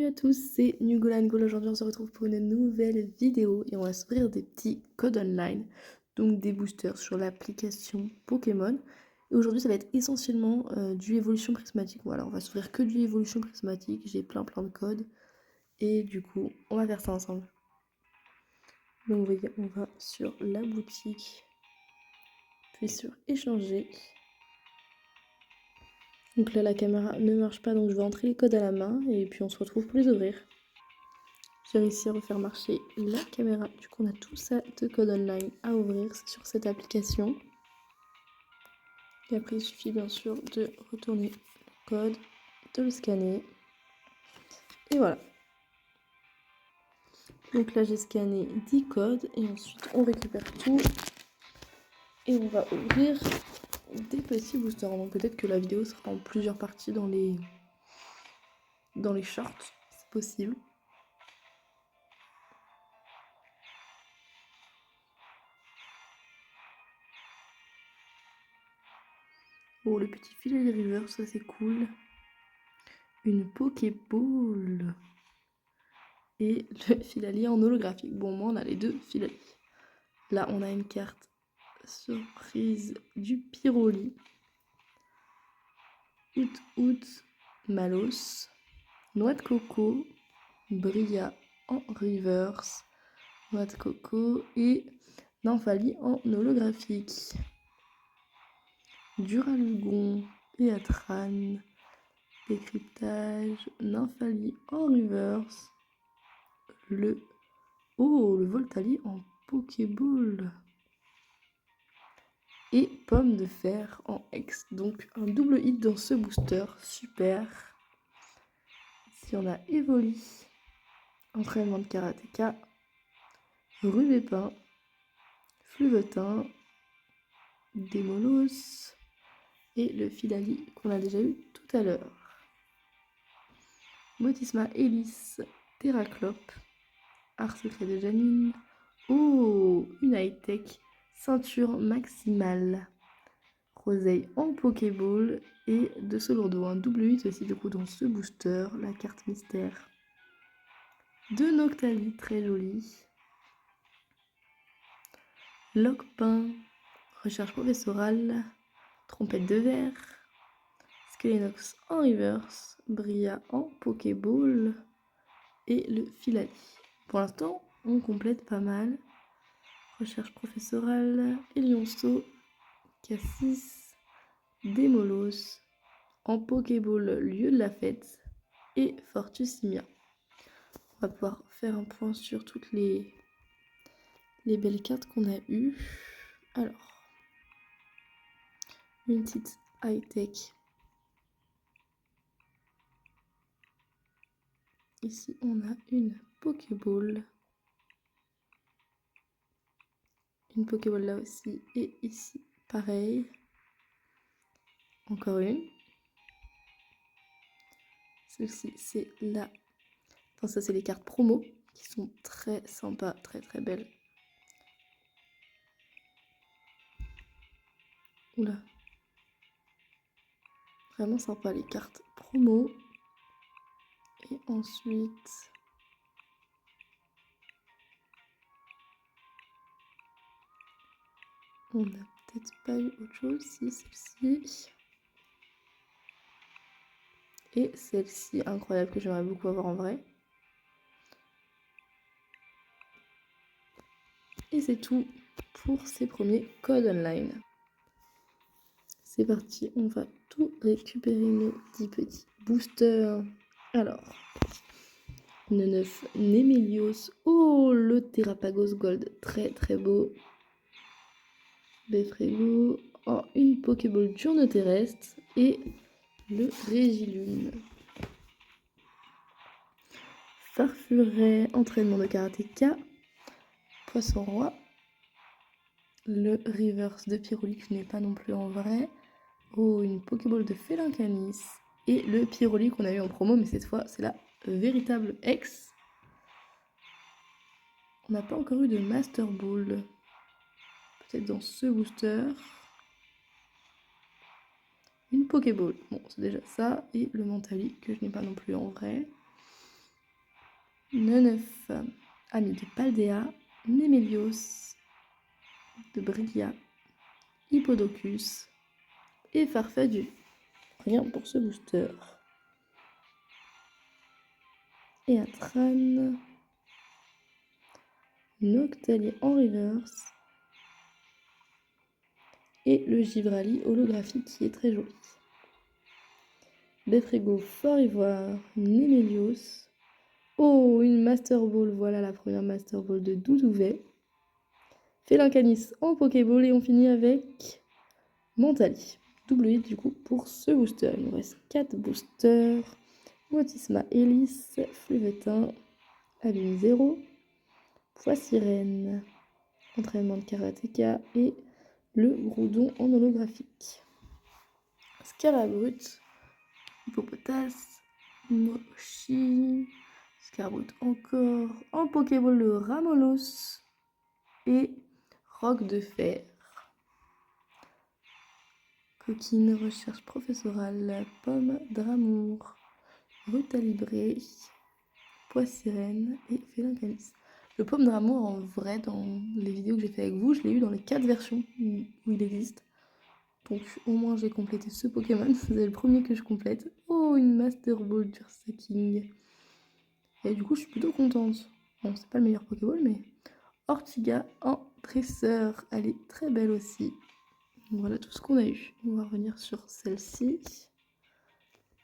Salut à tous, c'est Nugolan Goal. Aujourd'hui on se retrouve pour une nouvelle vidéo et on va s'ouvrir des petits codes online, donc des boosters sur l'application Pokémon. Et aujourd'hui ça va être essentiellement du évolution prismatique. Voilà, on va s'ouvrir que du évolution prismatique, j'ai plein de codes et du coup on va faire ça ensemble. Donc vous voyez, on va sur la boutique, puis sur échanger. Donc là la caméra ne marche pas, donc je vais entrer les codes à la main et puis on se retrouve pour les ouvrir. J'ai réussi à refaire marcher la caméra. Du coup, on a tout ça de code online à ouvrir sur cette application. Et après, il suffit bien sûr de retourner le code, de le scanner. Et voilà. Donc là, j'ai scanné 10 codes et ensuite, on récupère tout. Et on va ouvrir des petits boosters. Donc peut-être que la vidéo sera en plusieurs parties dans les shorts. C'est possible. Oh, le petit filet de river, ça c'est cool. Une Pokéball. Et le Filali en holographique. Bon, moi, on a les deux Filali. Là, on a une carte surprise du Pyroli. Out, Malos. Noix de coco. Bria en reverse. Noix de coco. Et Nymphali en holographique. Duralugon. Eatran. Décryptage. Nymphali en reverse. Le Voltali en Pokéball. Et pomme de fer en X. Donc un double hit dans ce booster, super. Ici on a Evoli, entraînement de karatéka, Rubépin, Fluvetin, Démolos et le Filali qu'on a déjà eu tout à l'heure. Motisma Hélice, Terraclope, Art secret de Janine. Oh, une high-tech, ceinture maximale. Roseille en Pokéball et de ce lourdeau, un double 8 aussi du coup dans ce booster, la carte mystère de Noctali, très jolie. Lockpin, recherche professorale, trompette de verre, Skelenox en reverse, Bria en Pokéball et le Filali. Pour l'instant, on complète pas mal. Recherche professorale, Elionceau, Cassis, Démolos, en Pokéball lieu de la fête et Fortussimia. On va pouvoir faire un point sur toutes les belles cartes qu'on a eues. Alors, une petite high-tech. Ici, on a une Pokéball. Une Pokéball là aussi. Et ici, pareil. Encore une. Celle-ci, c'est la... Enfin, ça, c'est les cartes promo qui sont très sympas, très belles. Oula. Vraiment sympa, les cartes promo. Et ensuite... On n'a peut-être pas eu autre chose. Si, celle-ci. Et celle-ci, incroyable, que j'aimerais beaucoup avoir en vrai. Et c'est tout pour ces premiers codes online. C'est parti, on va tout récupérer nos 10 petits boosters. Alors, le 9 Nemelios. Oh, le Terrapagos Gold, très beau. Befrego. Oh, une Pokéball Diurne terrestre. Et le Régilune. Farfuret, entraînement de karatéka. Poisson roi. Le reverse de Pyroli qui n'est pas non plus en vrai. Oh, une Pokéball de Félincanis. Et le Pyroli qu'on a eu en promo, mais cette fois, c'est la véritable X. On n'a pas encore eu de Master Ball. Peut-être dans ce booster. Une Pokéball. Bon, c'est déjà ça. Et le Mentali, que je n'ai pas non plus en vrai. Neneuf, ami de Paldea, Némélios, de Bria, Hippodocus et Farfadus. Rien pour ce booster. Et un Tran. Noctali en reverse. Et le Givrali holographique qui est très joli. Befrego Fort Ivoire, Némélios. Oh, une Master Ball. Voilà la première Master Ball de Doudouvet. Félin Canis en Pokéball. Et on finit avec Mentali. Double hit du coup pour ce booster. Il nous reste 4 boosters. Motisma Hélice, Fluvetin, Abîme 0, Poissirène, entraînement de karatéka et le Groudon en holographique. Scarabrut, Hippopotas, Mochi, Scarabrut encore, en Pokéball le Ramolos et Roc de Fer. Coquine, recherche professorale, Pomme d'Amour, Rutalibré, Poissirène et Félin Canis. Le Pomme d'Amour, en vrai, dans les vidéos que j'ai fait avec vous, je l'ai eu dans les 4 versions où il existe. Donc au moins j'ai complété ce Pokémon. C'est le premier que je complète. Oh, une Master Ball King. Et du coup, je suis plutôt contente. Bon, c'est pas le meilleur Pokéball, mais Ortiga en dresseur. Elle est très belle aussi. Voilà tout ce qu'on a eu. On va revenir sur celle-ci.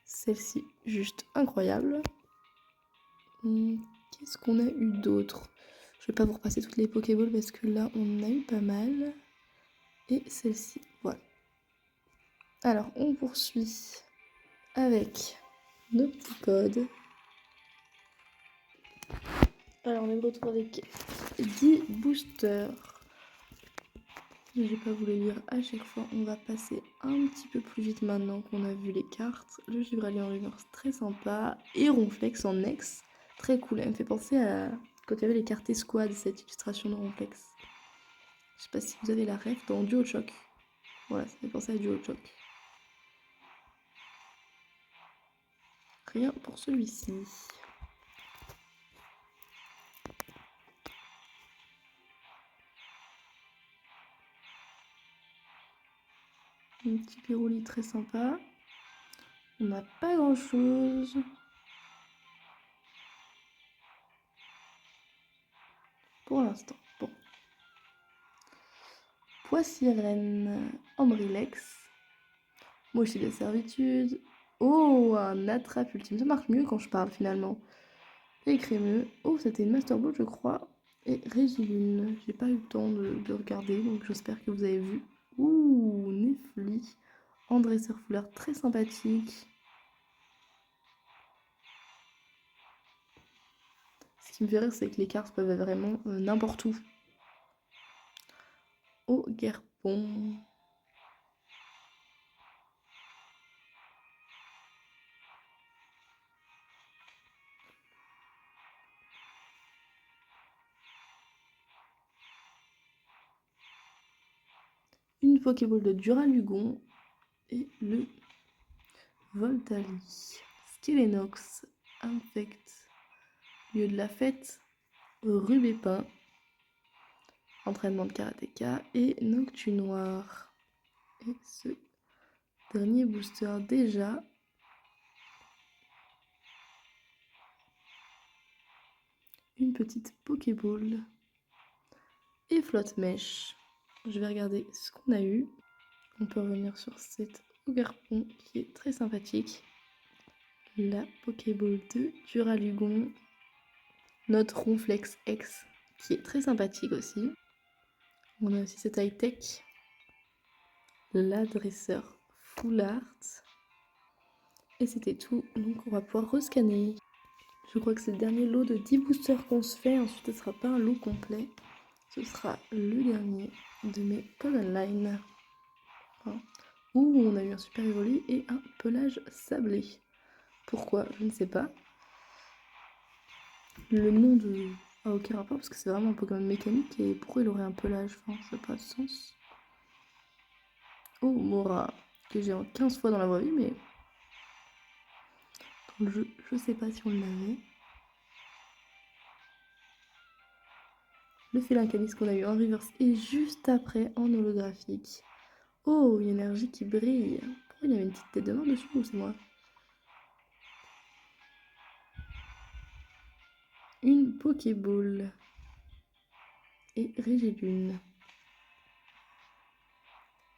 Celle-ci, juste incroyable. Qu'est-ce qu'on a eu d'autre? Je vais pas vous repasser toutes les Pokéballs parce que là, on en a eu pas mal. Et celle-ci, voilà. Alors, on poursuit avec nos petits codes. Alors, on est de retour avec 10 boosters. Je vais pas vous les lire à chaque fois. On va passer un petit peu plus vite maintenant qu'on a vu les cartes. Le Givralien en reverse, très sympa. Et Ronflex en ex, très cool. Elle me fait penser à quand il y avait les cartes escouade, cette illustration de Ronflex. Je sais pas si vous avez la ref dans Duo Choc. Voilà, ça fait penser à Duo Choc. Rien pour celui-ci. Un petit Pyroli très sympa. On n'a pas grand chose. Pour l'instant. Bon. Poissirène, Ambrilex. Mochi de servitude. Oh, un attrape ultime. Ça marche mieux quand je parle finalement. Et crémeux. Oh, c'était une Master Ball, je crois. Et Régilune. J'ai pas eu le temps de regarder, donc j'espère que vous avez vu. Ouh, Nefli. En dresseur fleur, très sympathique. Ce qui me fait rire, c'est que les cartes peuvent être vraiment n'importe où. Oh, Guerpon. Une Pokéball de Duralugon et le Voltali. Skelenox, Infect, lieu de la fête, Rubépin, entraînement de karatéka et Noctu Noir. Et ce dernier booster déjà. Une petite Pokéball et Flotte Mèche. Je vais regarder ce qu'on a eu. On peut revenir sur cette Ogerpon qui est très sympathique. La Pokéball de Duralugon. Notre Ronflex X qui est très sympathique aussi. On a aussi cette high-tech. L'adresseur Full Art. Et c'était tout, donc on va pouvoir rescanner. Je crois que c'est le dernier lot de 10 boosters qu'on se fait. Ensuite, ce ne sera pas un lot complet. Ce sera le dernier de mes Common Line. Ouh, on a eu un super évolu et un pelage sablé. Pourquoi? Je ne sais pas. Le nom de... a aucun rapport parce que c'est vraiment un Pokémon mécanique et pourquoi il aurait un pelage? Enfin, ça n'a pas de sens. Oh, Mora, que j'ai en 15 fois dans la vraie vie, mais dans le jeu, je sais pas si on l'avait. le félin canis qu'on a eu en reverse et juste après en holographique. Oh, une énergie qui brille. Pourquoi il y avait une petite tête de mort dessus ou c'est moi? Une Pokéball. Et Régilune.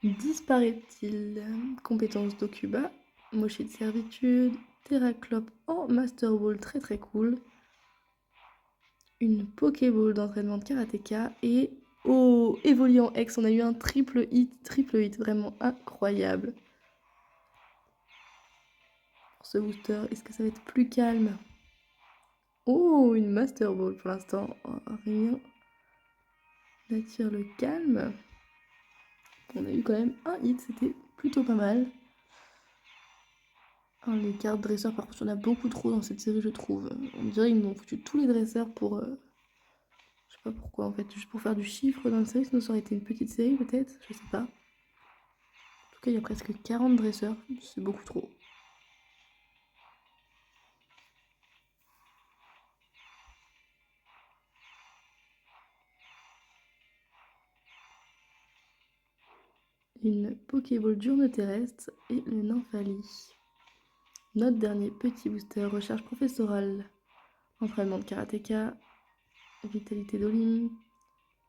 Disparaît-il? Compétence d'Okuba. Moché de servitude. Terraclope en Master Ball, très très cool. Une Pokéball d'entraînement de karatéka. Et oh, Evoliant X, on a eu un triple hit, vraiment incroyable. Pour ce booster, est-ce que ça va être plus calme? Oh, une Master Ball pour l'instant. Oh, rien n'attire le calme. On a eu quand même un hit, c'était plutôt pas mal. Oh, les cartes dresseurs, par contre, il y en a beaucoup trop dans cette série, je trouve. On dirait qu'ils nous ont foutu tous les dresseurs pour... je sais pas pourquoi, en fait. Juste pour faire du chiffre dans la série, sinon ça aurait été une petite série, peut-être. Je sais pas. En tout cas, il y a presque 40 dresseurs. C'est beaucoup trop. Une Pokéball d'urne terrestre et le Nymphali. Notre dernier petit booster, recherche professorale. Entraînement de karatéka. Vitalité d'Olim.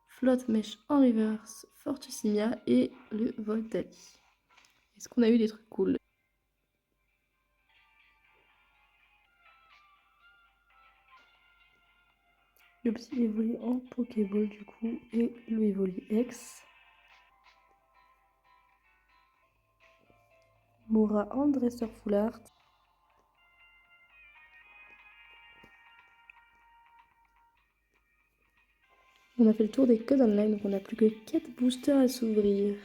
Flotte mèche en reverse. Fortusimia et le Voltali. Est-ce qu'on a eu des trucs cool? Le petit évolue en Pokéball du coup et le Evoli X. Moura en dresseur full art. On a fait le tour des codes online, donc on n'a plus que 4 boosters à s'ouvrir.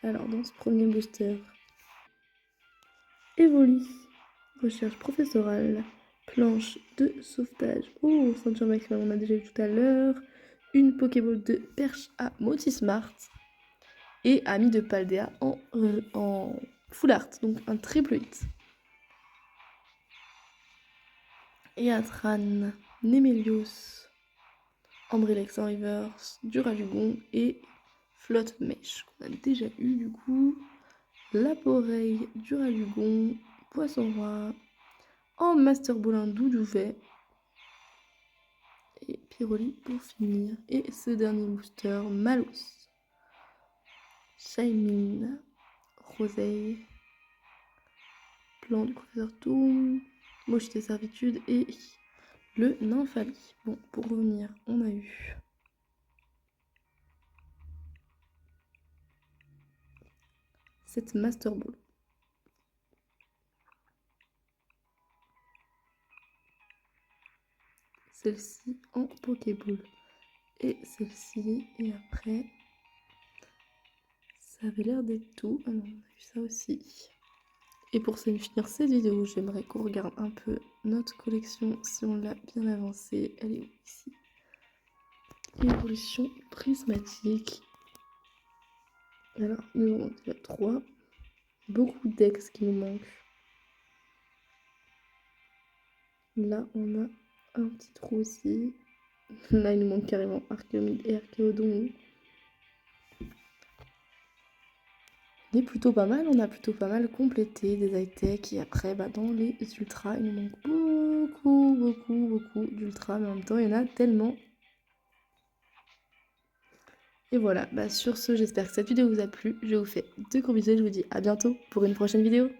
Alors dans ce premier booster, Evoli, recherche professorale, planche de sauvetage. Oh, ceinture maximum, on a déjà eu tout à l'heure. Une Pokéball de perche à Motismart et ami de Paldea en full art, donc un triple hit. Eatran, Nemelios, Ambrelex en reverse, Duralugon et Flotte Mèche qu'on a déjà eu du coup. Laporeille, Duralugon, Poisson Roi, en Master Ball un Doudouvet et Pyroli pour finir. Et ce dernier booster, Malus, Shaymin, Roseille, Plan du Professeur Toon, Moche de Servitude et le Nymphali. Bon, pour revenir, on a eu cette Master Ball. Celle-ci en Pokéball. Et celle-ci, et après, ça avait l'air d'être tout. Ah non, on a vu ça aussi. Et pour finir cette vidéo, j'aimerais qu'on regarde un peu notre collection, si on l'a bien avancée. Elle est où ici? Évolution prismatique. Alors, il nous en manque déjà 3. Beaucoup d'ex qui nous manquent. Là, on a un petit trou aussi. Là, il nous manque carrément Archéomide et Archéodon. On est plutôt pas mal, on a plutôt pas mal complété des high-tech. Et après, dans les ultras, il nous manque beaucoup d'ultras. Mais en même temps, il y en a tellement. Et voilà, sur ce, j'espère que cette vidéo vous a plu. Je vous fais de gros bisous et je vous dis à bientôt pour une prochaine vidéo.